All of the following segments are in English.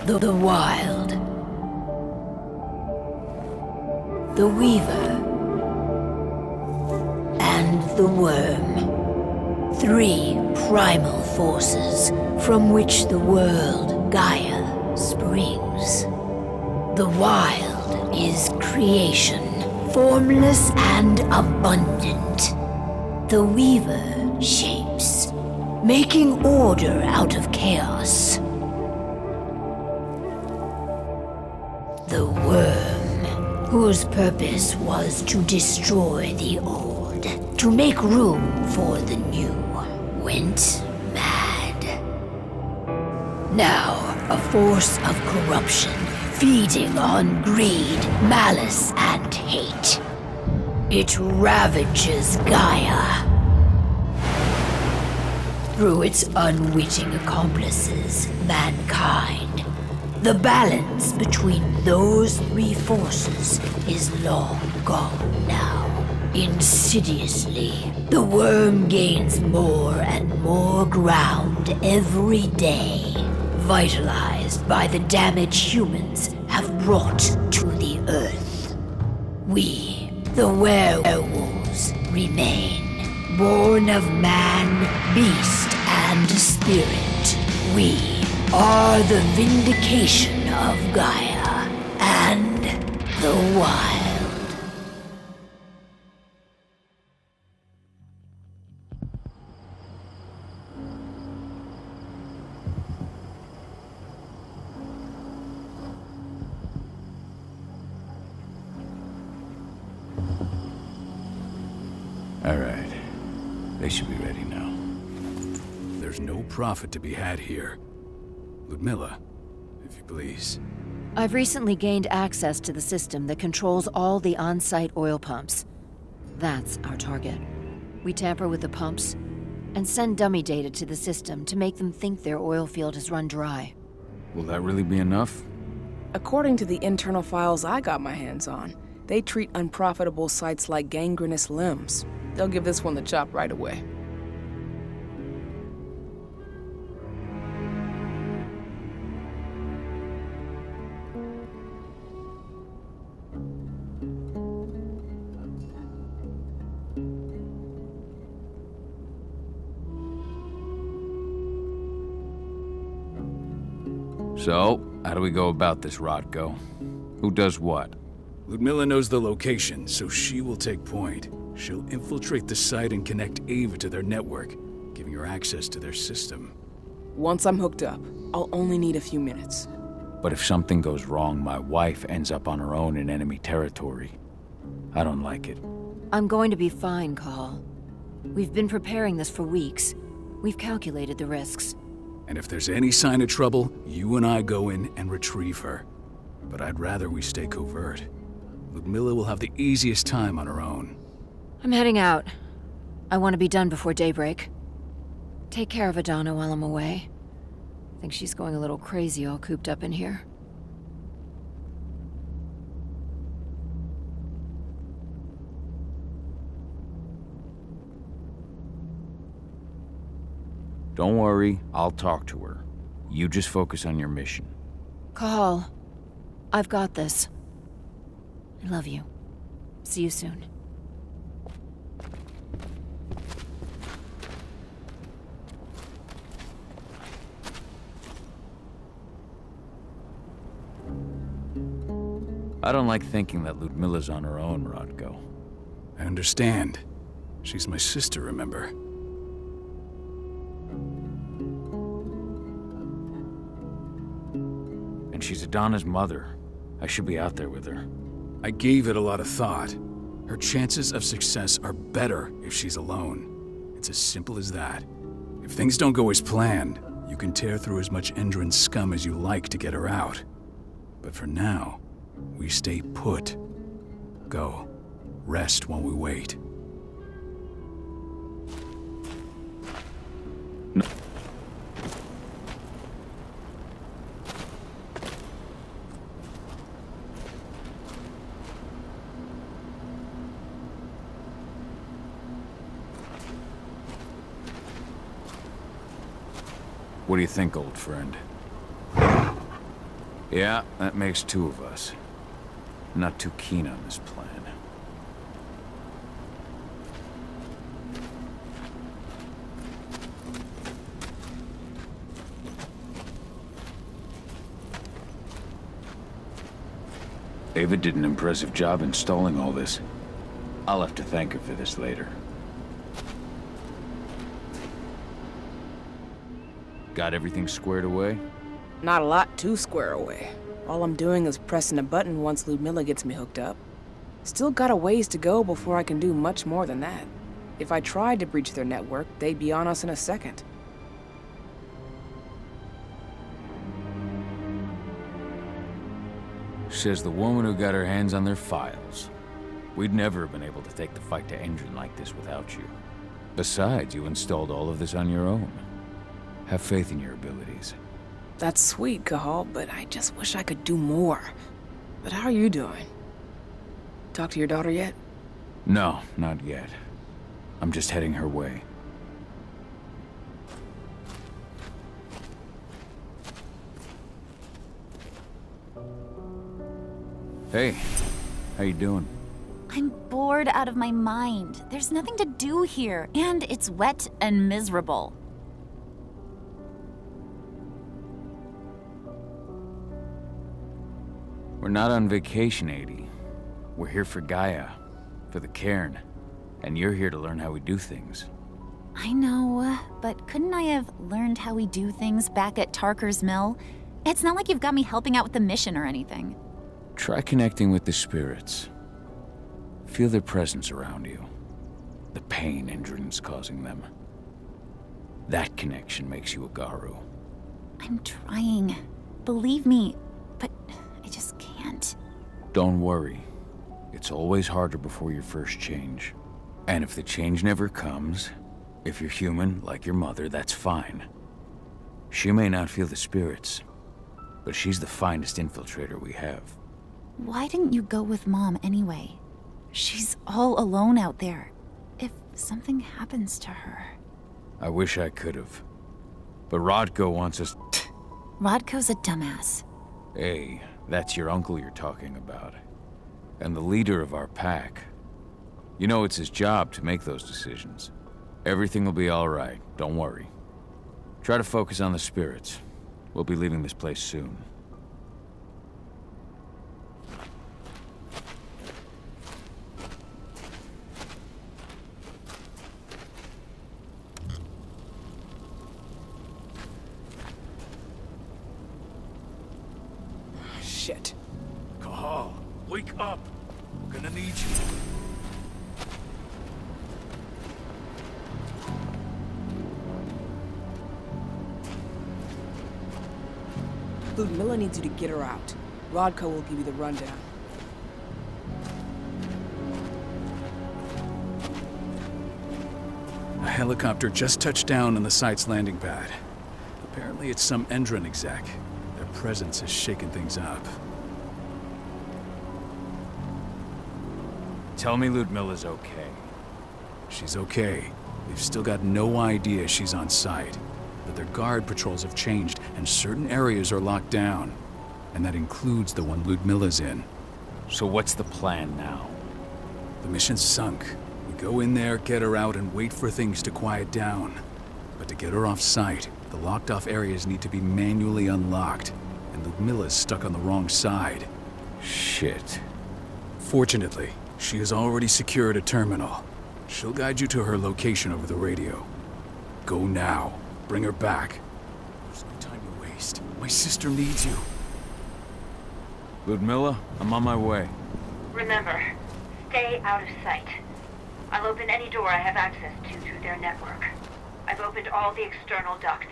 The Wild. The Weaver. And the Worm. Three primal forces from which the world Gaia springs. The Wild is creation, formless and abundant. The Weaver shapes, making order out of chaos. The Worm, whose purpose was to destroy the old, to make room for the new, went mad. Now, a force of corruption, feeding on greed, malice, and hate. It ravages Gaia. Through its unwitting accomplices, mankind, the balance between those three forces is long gone now. Insidiously, the worm gains more and more ground every day, vitalized by the damage humans have brought to the Earth. We, the werewolves, remain, born of man, beast, and spirit. We are the vindication of Gaia, and the wild. All right. They should be ready now. There's no profit to be had here. Ludmilla, if you please. I've recently gained access to the system that controls all the on-site oil pumps. That's our target. We tamper with the pumps and send dummy data to the system to make them think their oil field has run dry. Will that really be enough? According to the internal files I got my hands on, they treat unprofitable sites like gangrenous limbs. They'll give this one the chop right away. So, how do we go about this, Rodko? Who does what? Ludmilla knows the location, so she will take point. She'll infiltrate the site and connect Ava to their network, giving her access to their system. Once I'm hooked up, I'll only need a few minutes. But if something goes wrong, my wife ends up on her own in enemy territory. I don't like it. I'm going to be fine, Call. We've been preparing this for weeks. We've calculated the risks. And if there's any sign of trouble, you and I go in and retrieve her. But I'd rather we stay covert. Ludmilla will have the easiest time on her own. I'm heading out. I want to be done before daybreak. Take care of Adana while I'm away. I think she's going a little crazy all cooped up in here. Don't worry, I'll talk to her. You just focus on your mission. Call. I've got this. I love you. See you soon. I don't like thinking that Ludmilla's on her own, Rodko. I understand. She's my sister, remember? And she's Adana's mother. I should be out there with her. I gave it a lot of thought. Her chances of success are better if she's alone. It's as simple as that. If things don't go as planned, you can tear through as much Endron scum as you like to get her out. But for now, we stay put. Go. Rest while we wait. No. What do you think, old friend? Yeah, that makes two of us. Not too keen on this plan. Ava did an impressive job installing all this. I'll have to thank her for this later. Got everything squared away? Not a lot to square away. All I'm doing is pressing a button once Ludmilla gets me hooked up. Still got a ways to go before I can do much more than that. If I tried to breach their network, they'd be on us in a second. Says the woman who got her hands on their files. We'd never have been able to take the fight to Endron like this without you. Besides, you installed all of this on your own. Have faith in your abilities. That's sweet, Cahal, but I just wish I could do more. But how are you doing? Talk to your daughter yet? No, not yet. I'm just heading her way. Hey, how you doing? I'm bored out of my mind. There's nothing to do here, and it's wet and miserable. We're not on vacation, 80. We're here for Gaia, for the cairn, and you're here to learn how we do things. I know, but couldn't I have learned how we do things back at Tarker's Mill? It's not like you've got me helping out with the mission or anything. Try connecting with the spirits. Feel their presence around you. The pain Endron's causing them. That connection makes you a Garu. I'm trying. Believe me, but I just can't. Don't worry. It's always harder before your first change. And if the change never comes, if you're human, like your mother, that's fine. She may not feel the spirits, but she's the finest infiltrator we have. Why didn't you go with Mom anyway? She's all alone out there. If something happens to her... I wish I could've. But Rodko wants us... Rodko's a dumbass. Hey, that's your uncle you're talking about. And the leader of our pack. You know it's his job to make those decisions. Everything will be all right, don't worry. Try to focus on the spirits. We'll be leaving this place soon. Shit. Cahal, wake up. We're gonna need you. Ludmilla needs you to get her out. Rodko will give you the rundown. A helicopter just touched down on the site's landing pad. Apparently it's some Endron exec. Their presence has shaken things up. Tell me Ludmilla's okay. She's okay. They've still got no idea she's on site. But their guard patrols have changed, and certain areas are locked down. And that includes the one Ludmilla's in. So what's the plan now? The mission's sunk. We go in there, get her out, and wait for things to quiet down. But to get her off site, the locked-off areas need to be manually unlocked. And Ludmilla's stuck on the wrong side. Shit. Fortunately, she has already secured a terminal. She'll guide you to her location over the radio. Go now. Bring her back. There's no time to waste. My sister needs you. Ludmilla, I'm on my way. Remember, stay out of sight. I'll open any door I have access to through their network. I've opened all the external ducts.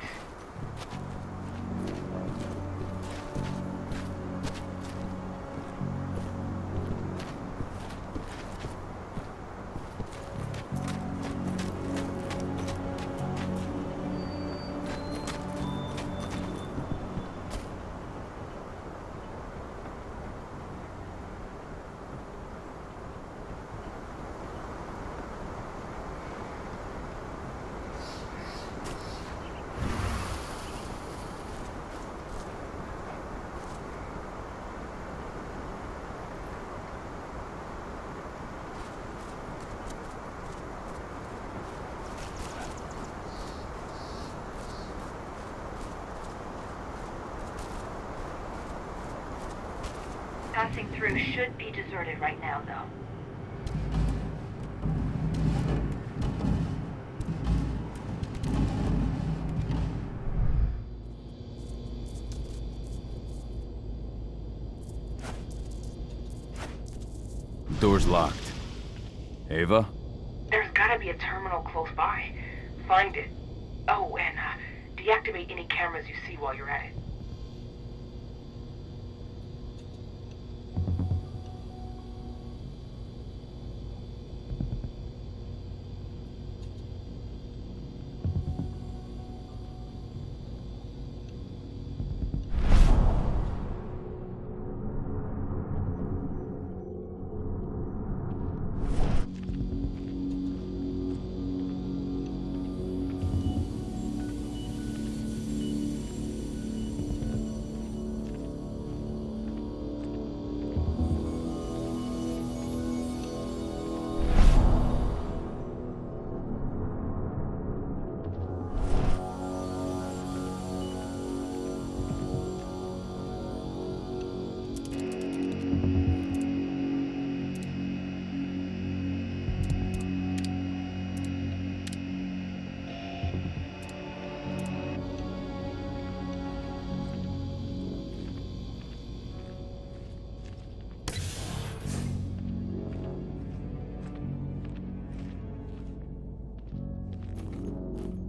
Passing through should be deserted right now, though. Door's locked. Ava? There's gotta be a terminal close by. Find it. Oh, and deactivate any cameras you see while you're at it.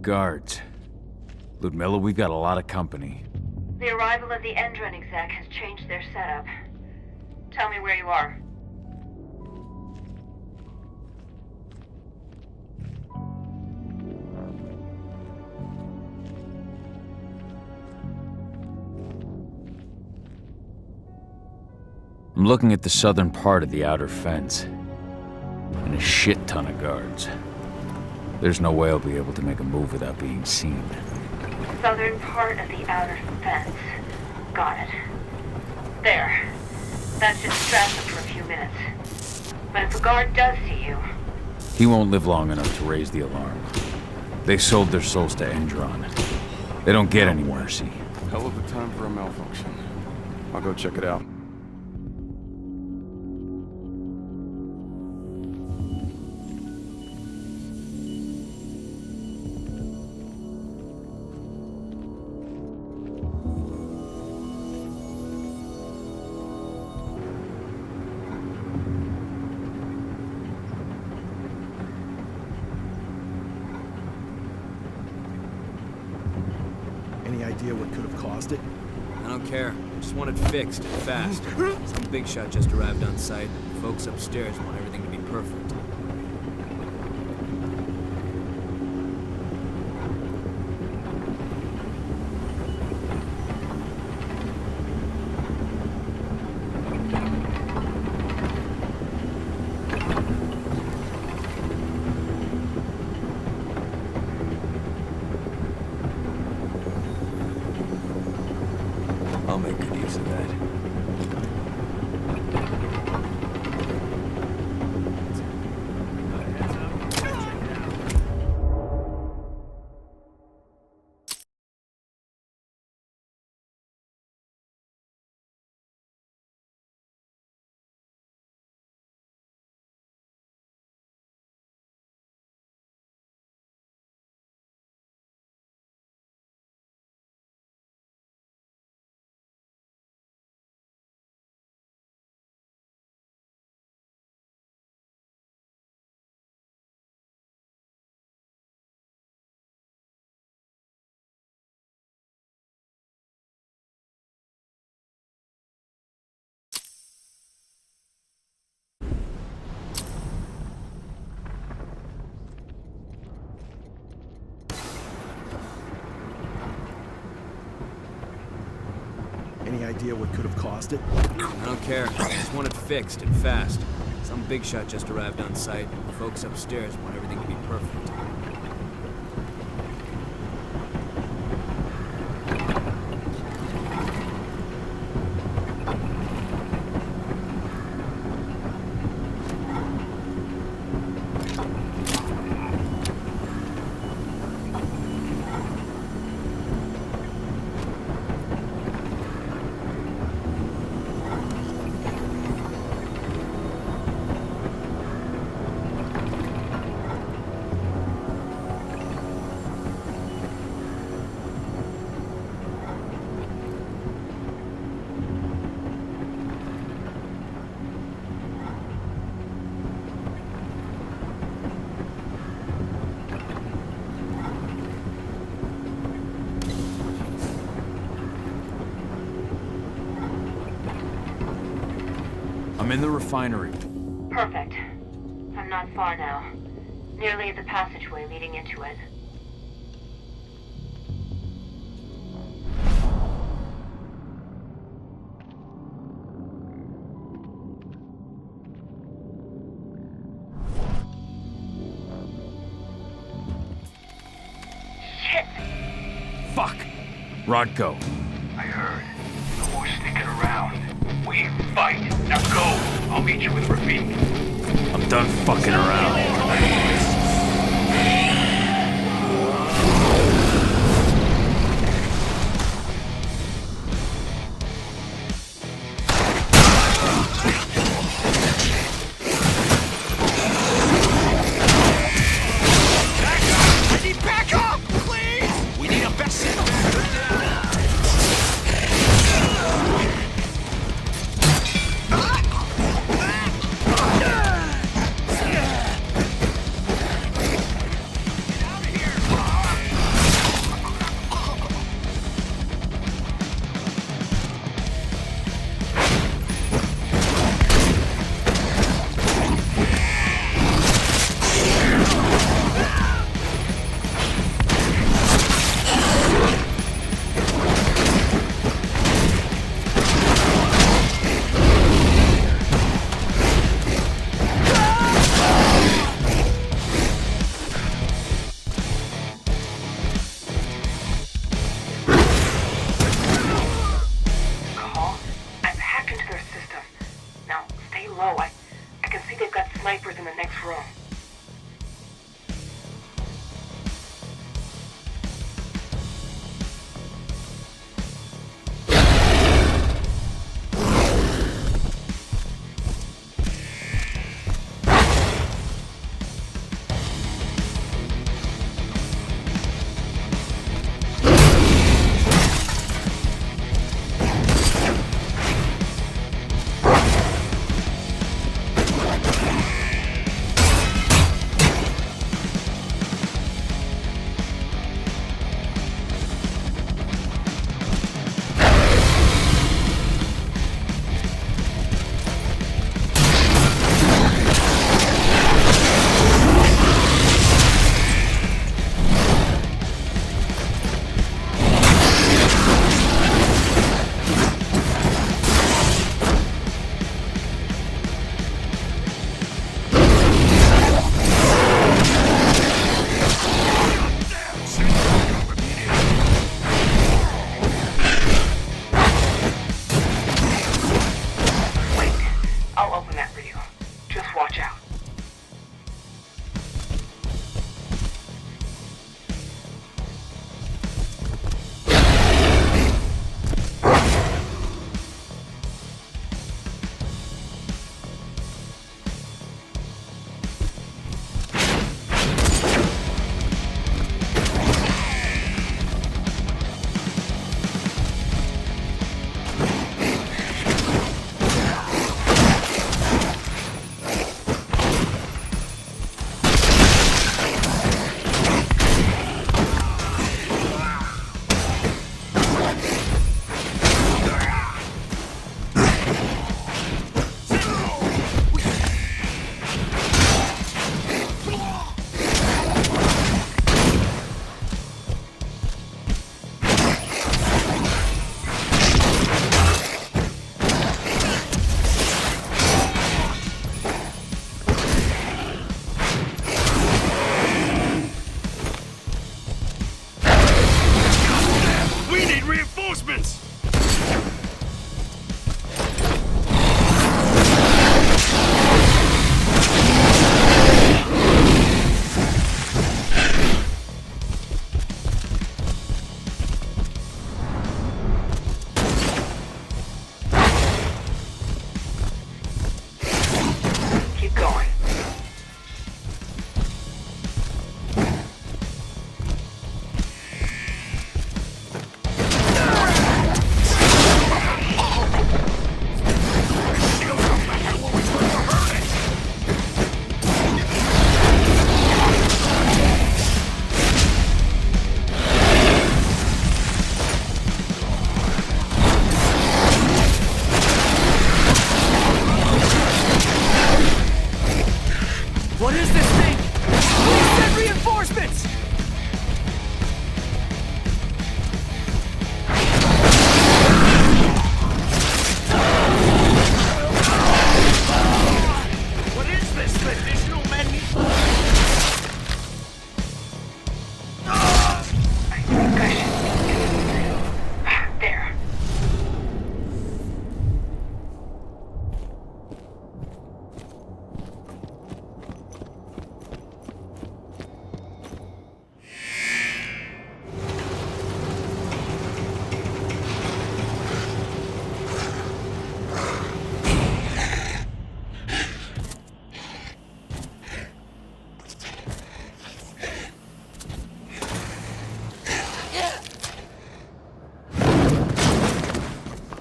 guards. Ludmilla, we've got a lot of company. The arrival of the Endron exec has changed their setup. Tell me where you are. I'm looking at the southern part of the outer fence. And a shit ton of guards. There's no way I'll be able to make a move without being seen. Southern part of the outer fence. Got it. There. That should distract them for a few minutes. But if a guard does see you... He won't live long enough to raise the alarm. They sold their souls to Endron. They don't get any mercy. Hell of a time for a malfunction. I'll go check it out. Any idea what could have caused it? I don't care. I just want it fixed and fast. Some big shot just arrived on site. Folks upstairs want everything to be perfect. I'll make good use of that. Any idea what could have caused it? I don't care. I just want it fixed and fast. Some big shot just arrived on site. Folks upstairs want everything to be perfect. I'm in the refinery. Perfect. I'm not far now. Nearly at the passageway leading into it. Shit! Fuck! Rodko. I heard. No more sticking around. We fight. Now go. I'll meet you with Rafik. I'm done fucking around.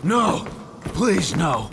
No! Please, no!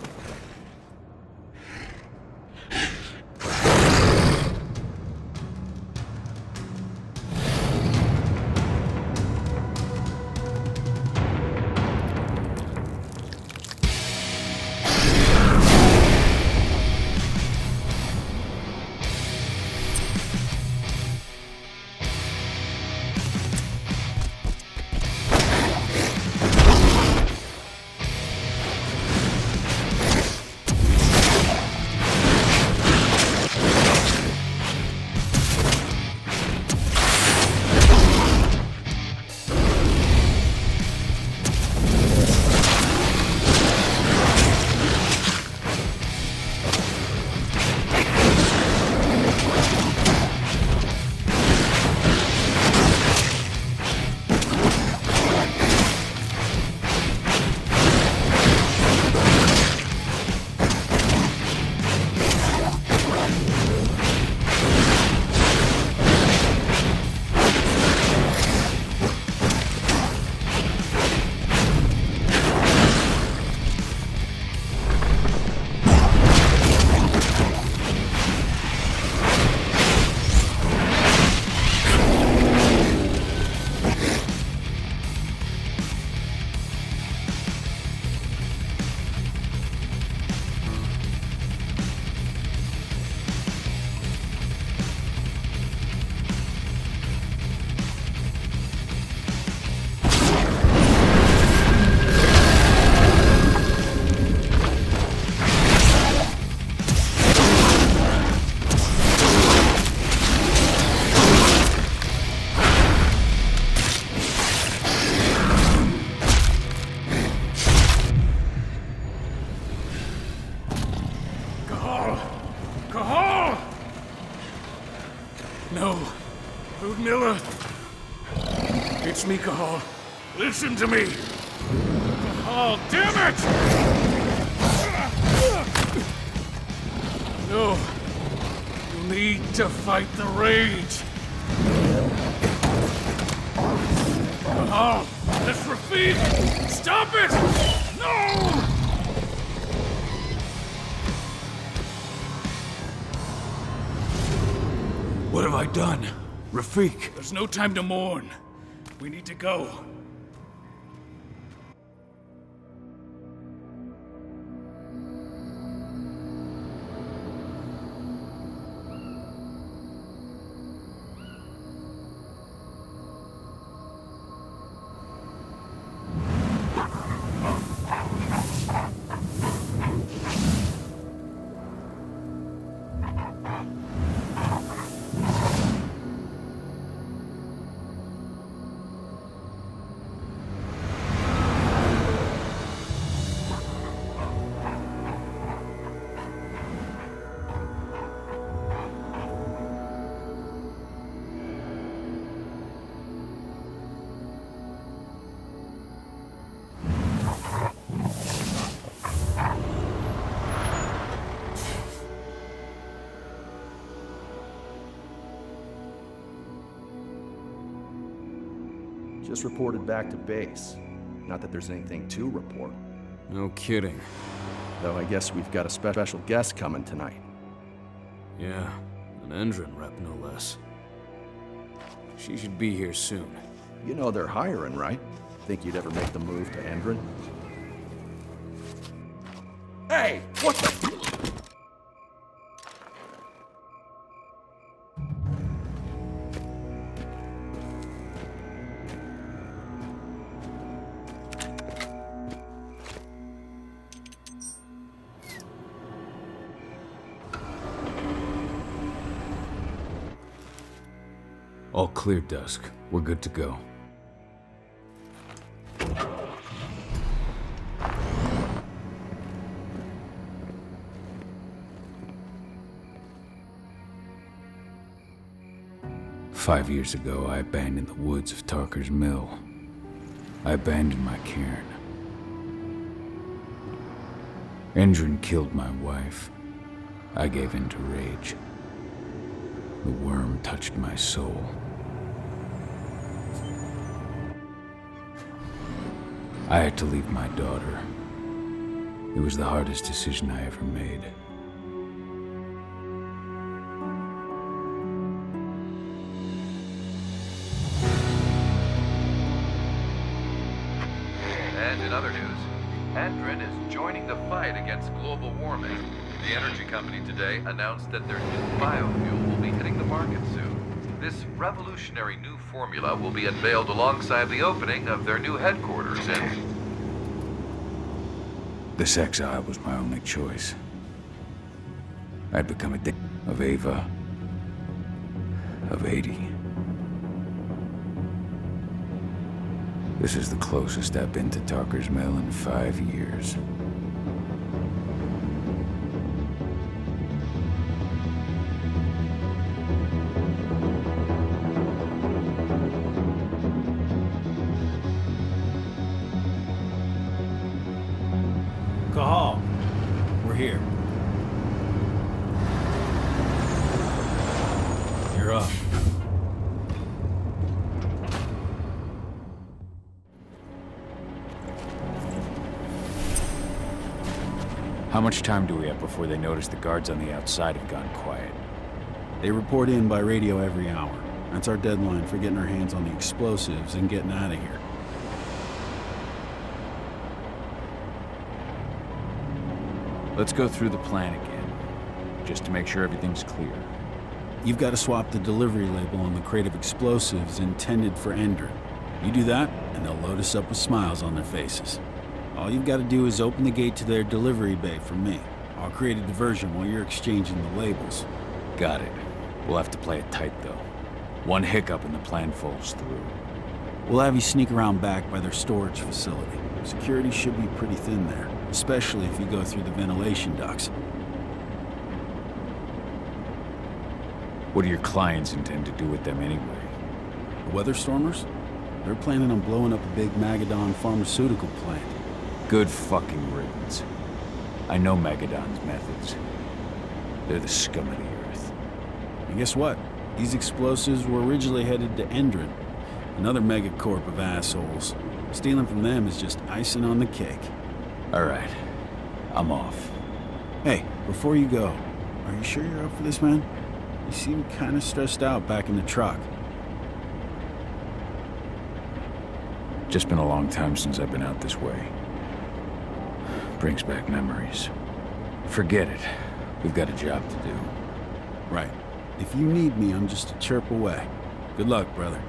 No. Ludmilla. It's me, Cahal. Listen to me. Cahal, damn it! No. You need to fight the rage. Cahal, that's Rafik! Stop it! No! What have I done? Rafik! There's no time to mourn. We need to go. Just reported back to base. Not that there's anything to report. No kidding. Though I guess we've got a special guest coming tonight. Yeah, an Endron rep, no less. She should be here soon. You know they're hiring, right? Think you'd ever make the move to Endron? Hey! What the... All clear, Dusk. We're good to go. "5 years ago, I abandoned the woods of Tarker's Mill. I abandoned my cairn. Endron killed my wife. I gave in to rage. The worm touched my soul. I had to leave my daughter, It was the hardest decision I ever made. And in other news, Andrin is joining the fight against global warming. The energy company today announced that their new biofuel will be hitting the market soon. This revolutionary new formula will be unveiled alongside the opening of their new headquarters in... This exile was my only choice. I'd become a of Ava, of 80. This is the closest I've been to Tarker's Mill in 5 years. Cahal, we're here. You're up. How much time do we have before they notice the guards on the outside have gone quiet? They report in by radio every hour. That's our deadline for getting our hands on the explosives and getting out of here. Let's go through the plan again, just to make sure everything's clear. You've got to swap the delivery label on the crate of explosives intended for Endrin. You do that, and they'll load us up with smiles on their faces. All you've got to do is open the gate to their delivery bay for me. I'll create a diversion while you're exchanging the labels. Got it. We'll have to play it tight, though. One hiccup and the plan falls through. We'll have you sneak around back by their storage facility. Security should be pretty thin there, especially if you go through the ventilation ducts. What do your clients intend to do with them anyway? The Weatherstormers? They're planning on blowing up a big Magadon pharmaceutical plant. Good fucking riddance. I know Magadon's methods. They're the scum of the earth. And guess what? These explosives were originally headed to Endrin, another megacorp of assholes. Stealing from them is just icing on the cake. All right. I'm off. Hey, before you go, are you sure you're up for this, man? You seem kind of stressed out back in the truck. Just been a long time since I've been out this way. Brings back memories. Forget it. We've got a job to do. Right. If you need me, I'm just a chirp away. Good luck, brother.